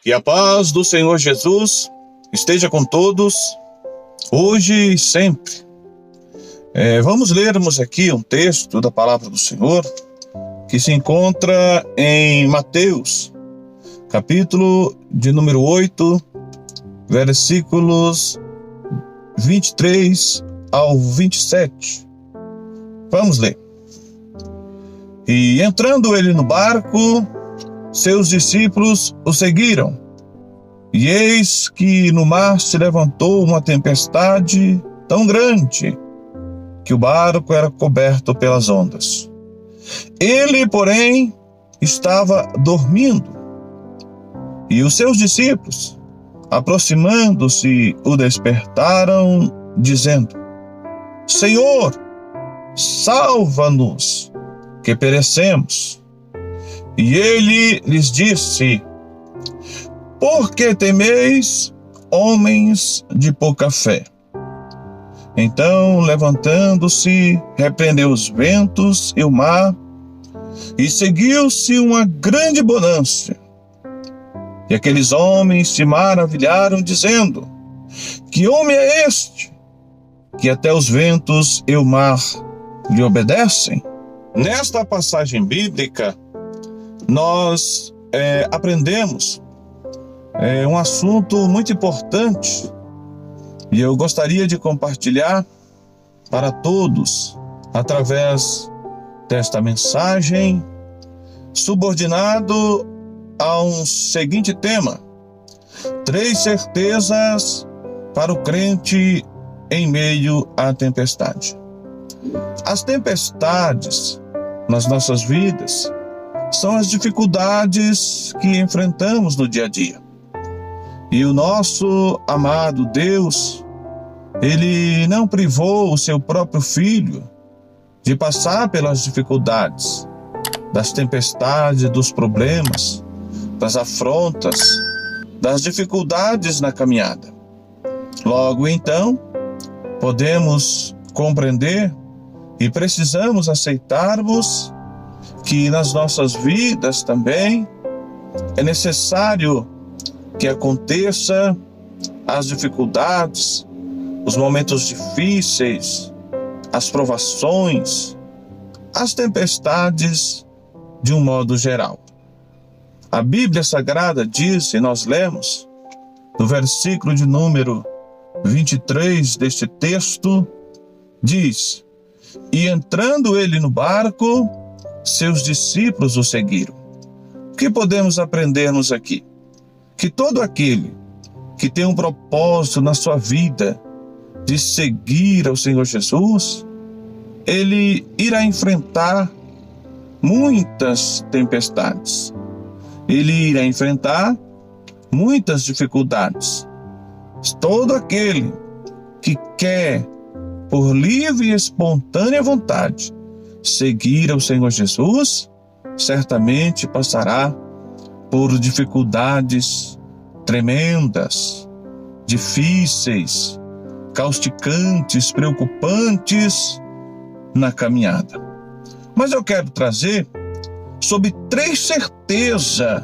Que a paz do Senhor Jesus esteja com todos, hoje e sempre. Vamos lermos aqui um texto da palavra do Senhor, que se encontra em Mateus, capítulo de número 8, versículos 23 ao 27. Vamos ler. E entrando ele no barco, seus discípulos o seguiram. E eis que no mar se levantou uma tempestade tão grande que o barco era coberto pelas ondas. Ele, porém, estava dormindo. E os seus discípulos, aproximando-se, o despertaram, dizendo: Senhor, salva-nos, que perecemos. E ele lhes disse: Por que temeis, homens de pouca fé? Então, levantando-se, repreendeu os ventos e o mar, e seguiu-se uma grande bonança. E aqueles homens se maravilharam, dizendo: Que homem é este, que até os ventos e o mar lhe obedecem? Nesta passagem bíblica, nós aprendemos um assunto muito importante, e eu gostaria de compartilhar para todos através desta mensagem, subordinado a um seguinte tema: 3 certezas para o crente em meio à tempestade. As tempestades nas nossas vidas são as dificuldades que enfrentamos no dia a dia. E o nosso amado Deus, Ele não privou o seu próprio Filho de passar pelas dificuldades, das tempestades, dos problemas, das afrontas, das dificuldades na caminhada. Logo então, podemos compreender e precisamos aceitarmos que nas nossas vidas também é necessário que aconteça as dificuldades, os momentos difíceis, as provações, as tempestades de um modo geral. A Bíblia Sagrada diz, e nós lemos, no versículo de número 23 deste texto, diz: E entrando ele no barco, seus discípulos o seguiram. O que podemos aprendermos aqui? Que todo aquele que tem um propósito na sua vida de seguir ao Senhor Jesus, ele irá enfrentar muitas tempestades. Ele irá enfrentar muitas dificuldades. Todo aquele que quer, por livre e espontânea vontade, seguir ao Senhor Jesus, certamente passará por dificuldades tremendas, difíceis, causticantes, preocupantes na caminhada. Mas eu quero trazer sobre 3 certezas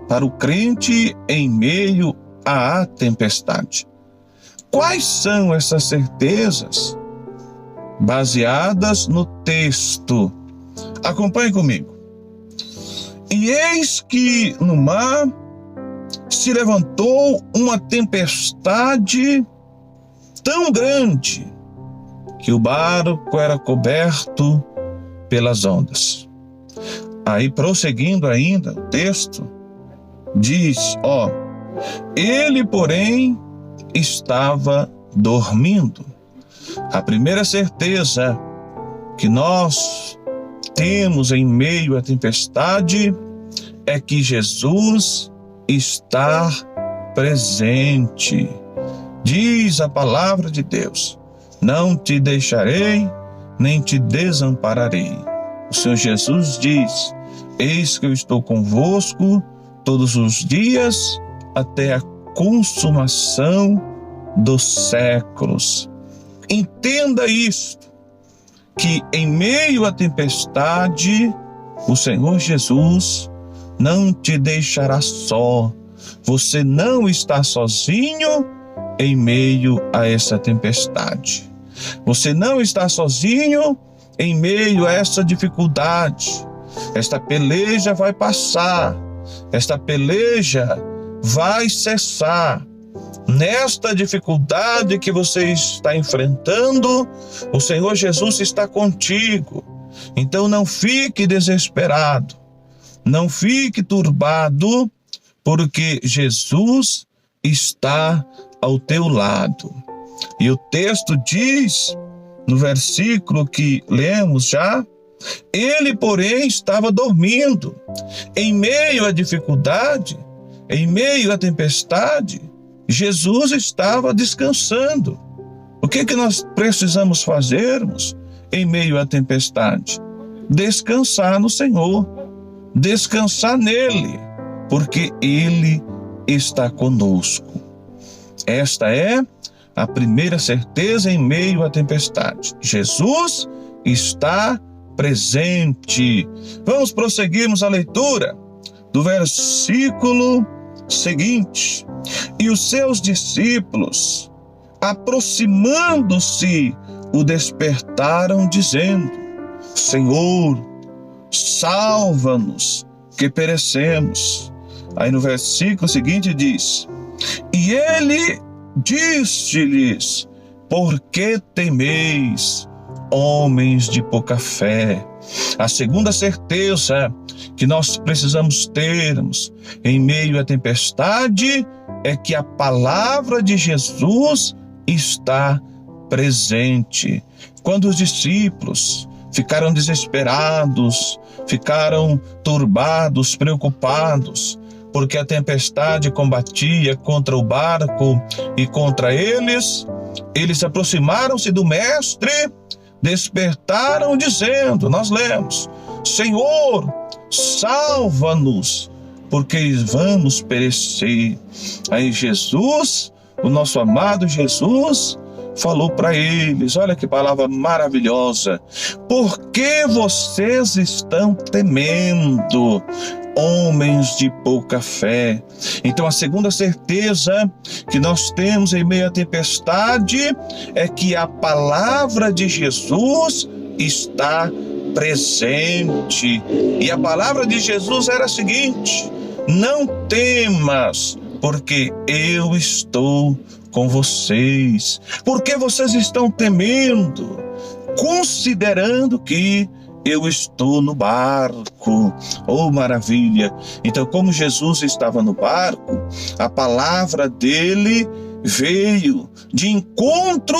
para o crente em meio à tempestade. Quais são essas certezas? Baseadas no texto. Acompanhe comigo. E eis que no mar se levantou uma tempestade tão grande que o barco era coberto pelas ondas. Aí, prosseguindo ainda, o texto diz, ele, porém, estava dormindo. A primeira certeza que nós temos em meio à tempestade é que Jesus está presente. Diz a palavra de Deus: não te deixarei, nem te desampararei. O Senhor Jesus diz: eis que eu estou convosco todos os dias até a consumação dos séculos. Entenda isto, que em meio à tempestade, o Senhor Jesus não te deixará só, você não está sozinho em meio a essa tempestade. Você não está sozinho em meio a essa dificuldade. Esta peleja vai passar. Esta peleja vai cessar. Nesta dificuldade que você está enfrentando, o Senhor Jesus está contigo. Então não fique desesperado, não fique turbado, porque Jesus está ao teu lado. E o texto diz, no versículo que lemos já, ele, porém, estava dormindo. Em meio à dificuldade, em meio à tempestade, Jesus estava descansando. O que nós precisamos fazermos em meio à tempestade? Descansar no Senhor, descansar nele, porque ele está conosco. Esta é a primeira certeza em meio à tempestade. Jesus está presente. Vamos prosseguirmos a leitura do versículo seguinte. E os seus discípulos, aproximando-se, o despertaram, dizendo: Senhor, salva-nos, que perecemos. Aí no versículo seguinte diz: e ele disse-lhes: por que temeis, homens de pouca fé? A segunda certeza que nós precisamos termos em meio à tempestade é que a palavra de Jesus está presente. Quando os discípulos ficaram desesperados, ficaram turbados, preocupados, porque a tempestade combatia contra o barco e contra eles, eles aproximaram-se do mestre, despertaram dizendo, nós lemos: Senhor, salva-nos, porque vamos perecer. Aí Jesus, o nosso amado Jesus, falou para eles, olha que palavra maravilhosa: por que vocês estão temendo, homens de pouca fé? Então a segunda certeza que nós temos em meio à tempestade é que a palavra de Jesus está presente. E a palavra de Jesus era a seguinte: não temas, porque eu estou com vocês. Por que vocês estão temendo? Considerando que eu estou no barco. Oh, maravilha! Então, como Jesus estava no barco, a palavra dele veio de encontro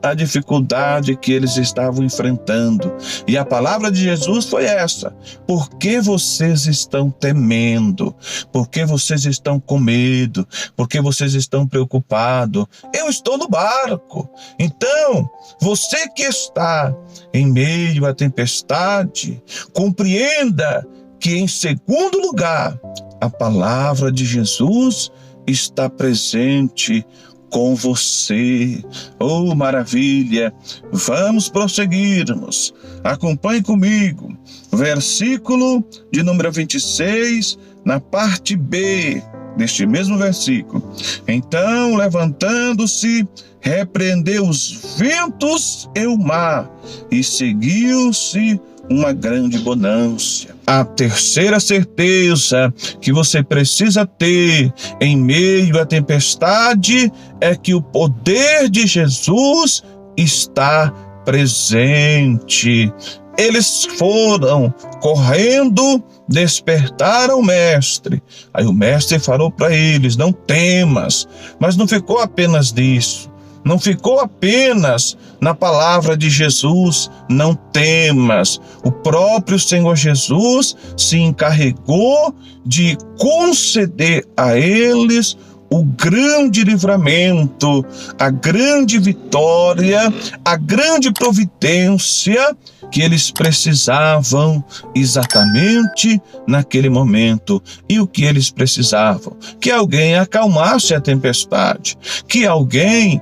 à dificuldade que eles estavam enfrentando. E a palavra de Jesus foi essa: por que vocês estão temendo? Por que vocês estão com medo? Por que vocês estão preocupados? Eu estou no barco. Então, você que está em meio à tempestade, compreenda que, em segundo lugar, a palavra de Jesus está presente com você. Oh, maravilha! Vamos prosseguirmos. Acompanhe comigo. Versículo de número 26, na parte B deste mesmo versículo. Então, levantando-se, repreendeu os ventos e o mar, e seguiu-se uma grande bonança. A terceira certeza que você precisa ter em meio à tempestade é que o poder de Jesus está presente. Eles foram correndo, despertaram o mestre. Aí o mestre falou para eles: não temas. Mas não ficou apenas nisso. Não ficou apenas na palavra de Jesus, não temas. O próprio Senhor Jesus se encarregou de conceder a eles o grande livramento, a grande vitória, a grande providência que eles precisavam exatamente naquele momento. E o que eles precisavam? Que alguém acalmasse a tempestade, que alguém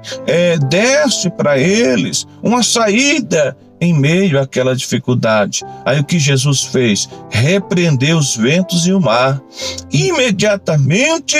desse para eles uma saída em meio àquela dificuldade. Aí o que Jesus fez? Repreendeu os ventos e o mar. Imediatamente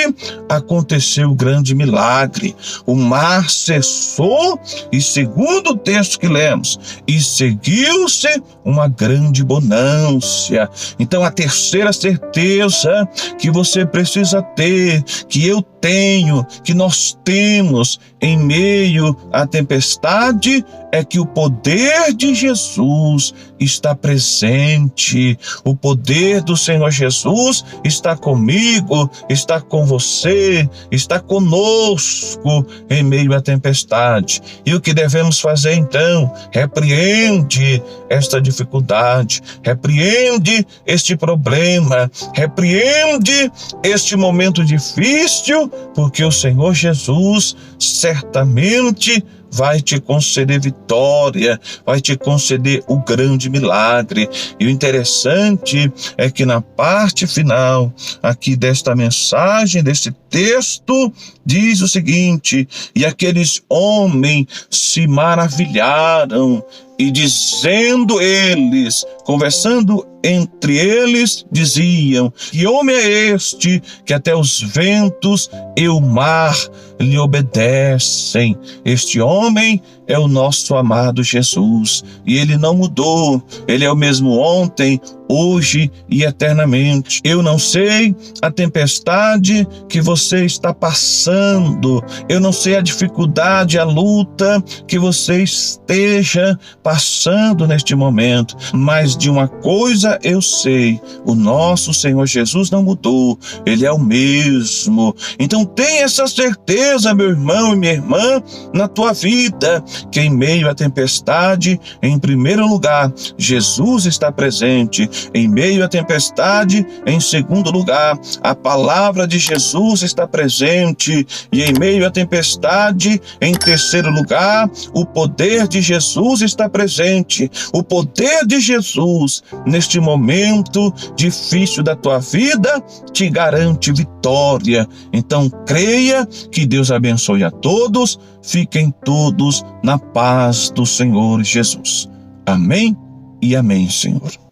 aconteceu o grande milagre. O mar cessou e, segundo o texto que lemos, e seguiu-se uma grande bonança. Então a terceira certeza que você precisa ter, que eu tenho, que nós temos em meio à tempestade, é que o poder de Jesus está presente. O poder do Senhor Jesus está comigo, está com você, está conosco em meio à tempestade. E o que devemos fazer então? Repreende esta dificuldade, repreende este problema, repreende este momento difícil, porque o Senhor Jesus certamente vai te conceder vitória, vai te conceder o grande milagre. E o interessante é que na parte final aqui desta mensagem, deste texto, diz o seguinte: e aqueles homens se maravilharam, e dizendo eles, conversando entre eles, diziam: que homem é este que até os ventos e o mar lhe obedecem? Este homem é o nosso amado Jesus, e ele não mudou, ele é o mesmo ontem, hoje e eternamente. Eu não sei a tempestade que você está passando, eu não sei a dificuldade, a luta que você esteja passando neste momento, mas de uma coisa eu sei: o nosso Senhor Jesus não mudou, ele é o mesmo. Então tenha essa certeza, meu irmão e minha irmã, na tua vida, que em meio à tempestade, em primeiro lugar, Jesus está presente. Em meio à tempestade, em segundo lugar, a palavra de Jesus está presente. E em meio à tempestade, em terceiro lugar, o poder de Jesus está presente. O poder de Jesus, neste momento difícil da tua vida, te garante vitória. Então creia, que Deus abençoe a todos. Fiquem todos na paz do Senhor Jesus. Amém e amém, Senhor.